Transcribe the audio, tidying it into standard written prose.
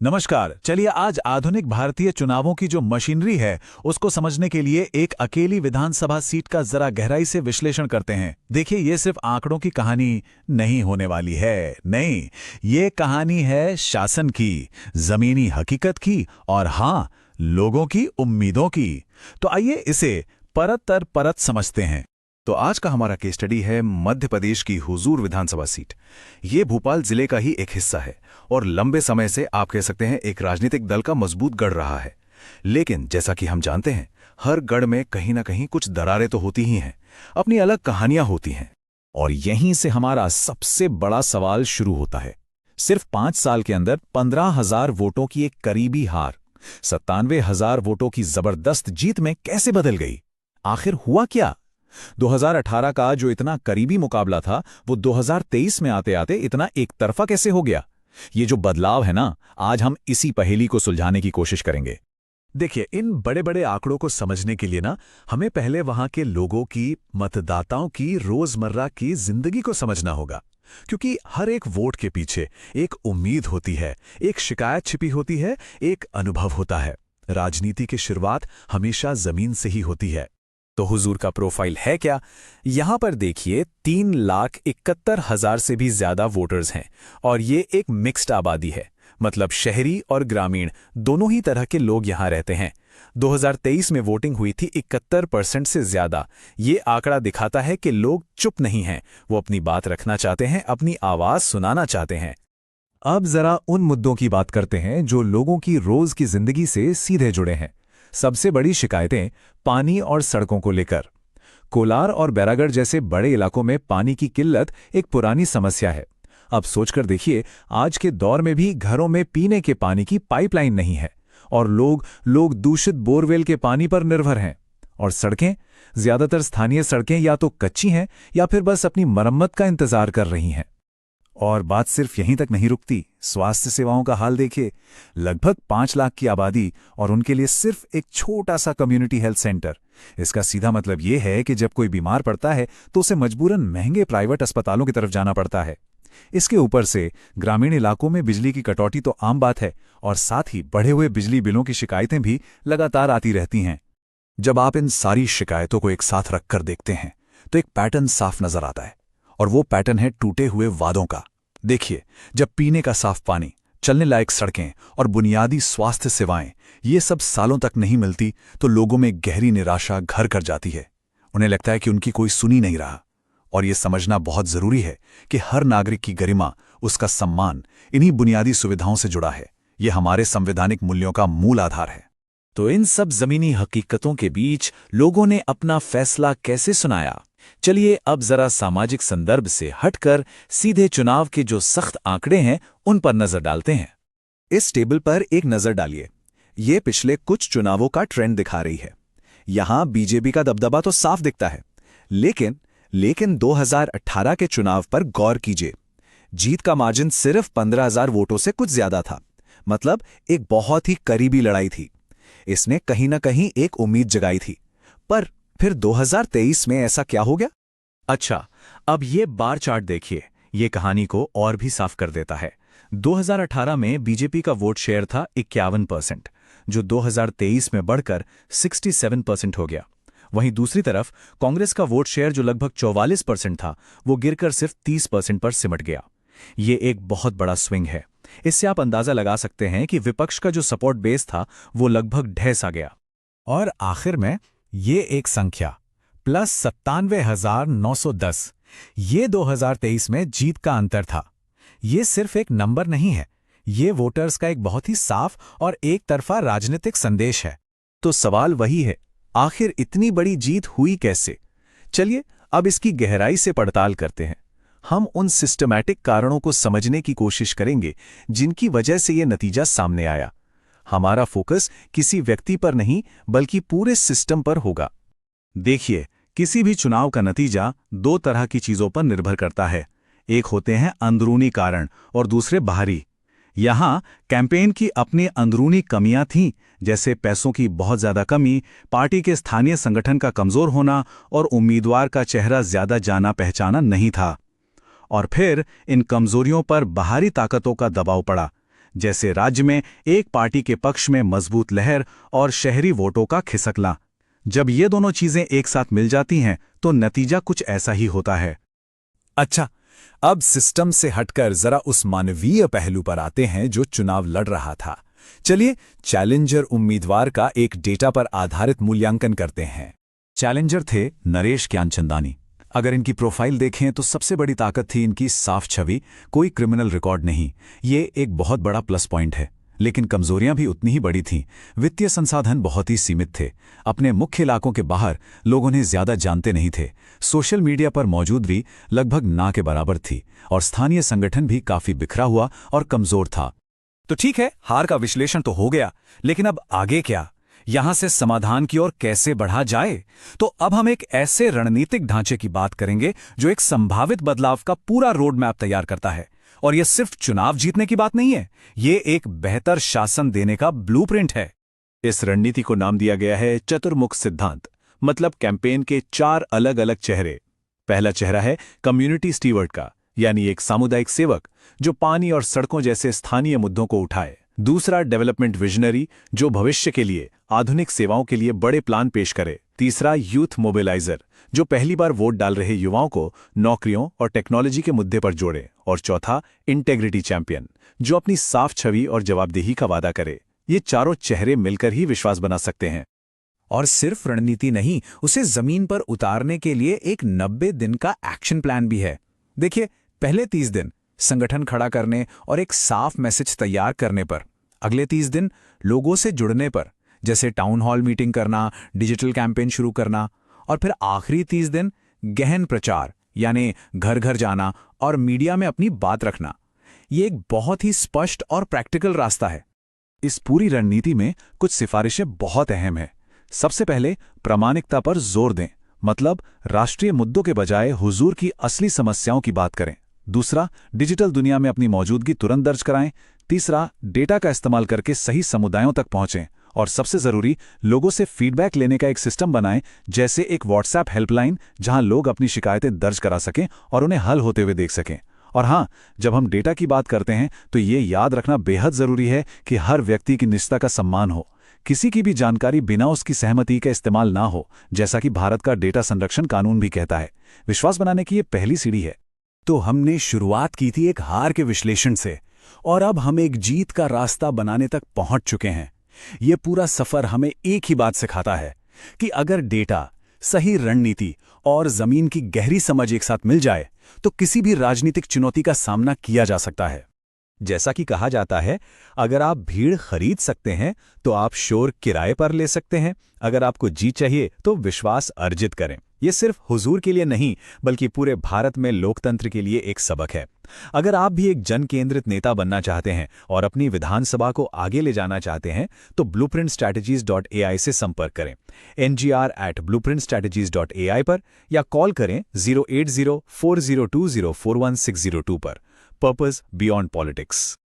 नमस्कार। चलिए आज आधुनिक भारतीय चुनावों की जो मशीनरी है उसको समझने के लिए एक अकेली विधानसभा सीट का जरा गहराई से विश्लेषण करते हैं। देखिए, ये सिर्फ आंकड़ों की कहानी नहीं होने वाली है। नहीं, ये कहानी है शासन की, जमीनी हकीकत की और हाँ, लोगों की उम्मीदों की। तो आइए इसे परत दर परत समझते हैं। तो आज का हमारा केस स्टडी है मध्य प्रदेश की हुजूर विधानसभा सीट। ये भोपाल जिले का ही एक हिस्सा है और लंबे समय से आप कह सकते हैं एक राजनीतिक दल का मजबूत गढ़ रहा है। लेकिन जैसा कि हम जानते हैं, हर गढ़ में कहीं ना कहीं कुछ दरारें तो होती ही हैं, अपनी अलग कहानियां होती हैं। और यहीं से हमारा सबसे बड़ा सवाल शुरू होता है। सिर्फ 5 साल के अंदर 15,000 वोटों की एक करीबी हार 97,000 वोटों की जबरदस्त जीत में कैसे बदल गई? आखिर हुआ क्या? 2018 का जो इतना करीबी मुकाबला था वो 2023 में आते आते इतना एक तरफा कैसे हो गया? ये जो बदलाव है ना, आज हम इसी पहेली को सुलझाने की कोशिश करेंगे। देखिए, इन बड़े बड़े आंकड़ों को समझने के लिए ना हमें पहले वहां के लोगों की, मतदाताओं की रोजमर्रा की जिंदगी को समझना होगा। क्योंकि हर एक वोट के पीछे एक उम्मीद होती है, एक शिकायत छिपी होती है, एक अनुभव होता है। राजनीति की शुरुआत हमेशा जमीन से ही होती है। तो हुजूर का प्रोफाइल है क्या? यहां पर देखिए, 3,71,000 से भी ज्यादा वोटर्स हैं और ये एक मिक्स्ड आबादी है, मतलब शहरी और ग्रामीण दोनों ही तरह के लोग यहां रहते हैं। 2023 में वोटिंग हुई थी 71% से ज्यादा। ये आंकड़ा दिखाता है कि लोग चुप नहीं हैं, वो अपनी बात रखना चाहते हैं, अपनी आवाज सुनाना चाहते हैं। अब जरा उन मुद्दों की बात करते हैं जो लोगों की रोज की जिंदगी से सीधे जुड़े हैं। सबसे बड़ी शिकायतें पानी और सड़कों को लेकर। कोलार और बैरागढ़ जैसे बड़े इलाकों में पानी की किल्लत एक पुरानी समस्या है। अब सोचकर देखिए, आज के दौर में भी घरों में पीने के पानी की पाइपलाइन नहीं है और लोग दूषित बोरवेल के पानी पर निर्भर हैं। और सड़कें, ज्यादातर स्थानीय सड़कें या तो कच्ची हैं या फिर बस अपनी मरम्मत का इंतजार कर रही हैं। और बात सिर्फ यहीं तक नहीं रुकती। स्वास्थ्य सेवाओं का हाल देखिए। लगभग 5 लाख की आबादी और उनके लिए सिर्फ एक छोटा सा कम्युनिटी हेल्थ सेंटर। इसका सीधा मतलब यह है कि जब कोई बीमार पड़ता है तो उसे मजबूरन महंगे प्राइवेट अस्पतालों की तरफ जाना पड़ता है। इसके ऊपर से ग्रामीण इलाकों में बिजली की कटौती तो आम बात है और साथ ही बढ़े हुए बिजली बिलों की शिकायतें भी लगातार आती रहती हैं। जब आप इन सारी शिकायतों को एक साथ रखकर देखते हैं तो एक पैटर्न साफ नजर आता है, और वो पैटर्न है टूटे हुए वादों का। देखिए, जब पीने का साफ पानी, चलने लायक सड़कें और बुनियादी स्वास्थ्य सेवाएं ये सब सालों तक नहीं मिलती तो लोगों में गहरी निराशा घर कर जाती है। उन्हें लगता है कि उनकी कोई सुन ही नहीं रहा। और ये समझना बहुत जरूरी है कि हर नागरिक की गरिमा, उसका सम्मान इन्हीं बुनियादी सुविधाओं से जुड़ा है। ये हमारे संवैधानिक मूल्यों का मूल आधार है। तो इन सब जमीनी हकीकतों के बीच लोगों ने अपना फैसला कैसे सुनाया? चलिए अब जरा सामाजिक संदर्भ से हटकर सीधे चुनाव के जो सख्त आंकड़े हैं उन पर नजर डालते हैं। इस टेबल पर एक नजर डालिए। ये पिछले कुछ चुनावों का ट्रेंड दिखा रही है। यहां बीजेपी का दबदबा तो साफ दिखता है, लेकिन 2018 के चुनाव पर गौर कीजिए। जीत का मार्जिन सिर्फ 15,000 वोटों से कुछ ज्यादा था। मतलब एक बहुत ही करीबी लड़ाई थी। इसने कहीं ना कहीं एक उम्मीद जगाई थी। पर फिर 2023 में ऐसा क्या हो गया? अच्छा, अब ये बार चार्ट देखिए, ये कहानी को और भी साफ कर देता है। 2018 में बीजेपी का वोट शेयर था 51%, जो 2023 में बढ़कर 67% हो गया। वहीं दूसरी तरफ कांग्रेस का वोट शेयर जो लगभग 44% था, वो गिरकर सिर्फ 30% पर सिमट गया। ये एक बहुत बड़ा स्विंग है। इससे आप अंदाजा लगा सकते हैं कि विपक्ष का जो सपोर्ट बेस था वो लगभग ढह सा गया। और आखिर में ये एक संख्या +97,910, ये 2023 में जीत का अंतर था। ये सिर्फ एक नंबर नहीं है, ये वोटर्स का एक बहुत ही साफ और एक तरफा राजनीतिक संदेश है। तो सवाल वही है, आखिर इतनी बड़ी जीत हुई कैसे? चलिए अब इसकी गहराई से पड़ताल करते हैं। हम उन सिस्टमैटिक कारणों को समझने की कोशिश करेंगे जिनकी वजह से ये नतीजा सामने आया। हमारा फोकस किसी व्यक्ति पर नहीं बल्कि पूरे सिस्टम पर होगा। देखिए, किसी भी चुनाव का नतीजा 2 तरह की चीजों पर निर्भर करता है। एक होते हैं अंदरूनी कारण और दूसरे बाहरी। यहां कैंपेन की अपनी अंदरूनी कमियां थीं, जैसे पैसों की बहुत ज्यादा कमी, पार्टी के स्थानीय संगठन का कमजोर होना और उम्मीदवार का चेहरा ज्यादा जाना पहचाना नहीं था। और फिर इन कमजोरियों पर बाहरी ताकतों का दबाव पड़ा, जैसे राज्य में एक पार्टी के पक्ष में मजबूत लहर और शहरी वोटों का खिसकना। जब ये दोनों चीजें एक साथ मिल जाती हैं तो नतीजा कुछ ऐसा ही होता है। अच्छा, अब सिस्टम से हटकर जरा उस मानवीय पहलू पर आते हैं जो चुनाव लड़ रहा था। चलिए चैलेंजर उम्मीदवार का एक डेटा पर आधारित मूल्यांकन करते हैं। चैलेंजर थे नरेश ज्ञानचंदानी। अगर इनकी प्रोफाइल देखें तो सबसे बड़ी ताकत थी इनकी साफ छवि, कोई क्रिमिनल रिकॉर्ड नहीं। ये एक बहुत बड़ा प्लस पॉइंट है। लेकिन कमजोरियां भी उतनी ही बड़ी थीं। वित्तीय संसाधन बहुत ही सीमित थे। अपने मुख्य इलाकों के बाहर लोग उन्हें ज्यादा जानते नहीं थे। सोशल मीडिया पर मौजूदगी लगभग ना के बराबर थी और स्थानीय संगठन भी काफी बिखरा हुआ और कमजोर था। तो ठीक है, हार का विश्लेषण तो हो गया, लेकिन अब आगे क्या? यहां से समाधान की ओर कैसे बढ़ा जाए? तो अब हम एक ऐसे रणनीतिक ढांचे की बात करेंगे जो एक संभावित बदलाव का पूरा रोड मैप तैयार करता है। और यह सिर्फ चुनाव जीतने की बात नहीं है, ये एक बेहतर शासन देने का ब्लूप्रिंट है। इस रणनीति को नाम दिया गया है चतुर्मुख सिद्धांत, मतलब कैंपेन के 4 अलग अलग चेहरे। पहला चेहरा है कम्युनिटी स्टीवर्ड का, यानी एक सामुदायिक सेवक जो पानी और सड़कों जैसे स्थानीय मुद्दों को उठाए। दूसरा डेवलपमेंट विजनरी, जो भविष्य के लिए आधुनिक सेवाओं के लिए बड़े प्लान पेश करे। तीसरा यूथ मोबिलाइजर, जो पहली बार वोट डाल रहे युवाओं को नौकरियों और टेक्नोलॉजी के मुद्दे पर जोड़े। और चौथा इंटेग्रिटी चैंपियन, जो अपनी साफ छवि और जवाबदेही का वादा करे। ये चारों चेहरे मिलकर ही विश्वास बना सकते हैं। और सिर्फ रणनीति नहीं, उसे जमीन पर उतारने के लिए एक 90 दिन का एक्शन प्लान भी है। देखिए, पहले 30 दिन संगठन खड़ा करने और एक साफ मैसेज तैयार करने पर, अगले 30 दिन लोगों से जुड़ने पर, जैसे टाउन हॉल मीटिंग करना, डिजिटल कैंपेन शुरू करना, और फिर आखिरी 30 दिन गहन प्रचार, यानी घर घर जाना और मीडिया में अपनी बात रखना। ये एक बहुत ही स्पष्ट और प्रैक्टिकल रास्ता है। इस पूरी रणनीति में कुछ सिफारिशें बहुत अहम हैं। सबसे पहले प्रामाणिकता पर जोर दें, मतलब राष्ट्रीय मुद्दों के बजाय हुजूर की असली समस्याओं की बात करें। दूसरा, डिजिटल दुनिया में अपनी मौजूदगी तुरंत दर्ज कराएं। तीसरा, डेटा का इस्तेमाल करके सही समुदायों तक पहुंचें। और सबसे जरूरी, लोगों से फीडबैक लेने का एक सिस्टम बनाएं, जैसे एक व्हाट्सएप हेल्पलाइन जहां लोग अपनी शिकायतें दर्ज करा सकें और उन्हें हल होते हुए देख सकें। और हाँ, जब हम डेटा की बात करते हैं तो ये याद रखना बेहद जरूरी है कि हर व्यक्ति की निजता का सम्मान हो। किसी की भी जानकारी बिना उसकी सहमति का इस्तेमाल ना हो, जैसा कि भारत का डेटा संरक्षण कानून भी कहता है। विश्वास बनाने की ये पहली सीढ़ी है। तो हमने शुरुआत की थी एक हार के विश्लेषण से, और अब हम एक जीत का रास्ता बनाने तक पहुंच चुके हैं। ये पूरा सफर हमें एक ही बात सिखाता है कि अगर डेटा, सही रणनीति और जमीन की गहरी समझ एक साथ मिल जाए तो किसी भी राजनीतिक चुनौती का सामना किया जा सकता है। जैसा कि कहा जाता है, अगर आप भीड़ खरीद सकते हैं तो आप शोर किराए पर ले सकते हैं। अगर आपको जीत चाहिए तो विश्वास अर्जित करें। ये सिर्फ हुजूर के लिए नहीं, बल्कि पूरे भारत में लोकतंत्र के लिए एक सबक है। अगर आप भी एक जन केंद्रित नेता बनना चाहते हैं और अपनी विधानसभा को आगे ले जाना चाहते हैं तो blueprintstrategies.ai से संपर्क करें, ngr@blueprintstrategies.ai पर, या कॉल करें 08040204160 पर। Purpose beyond politics.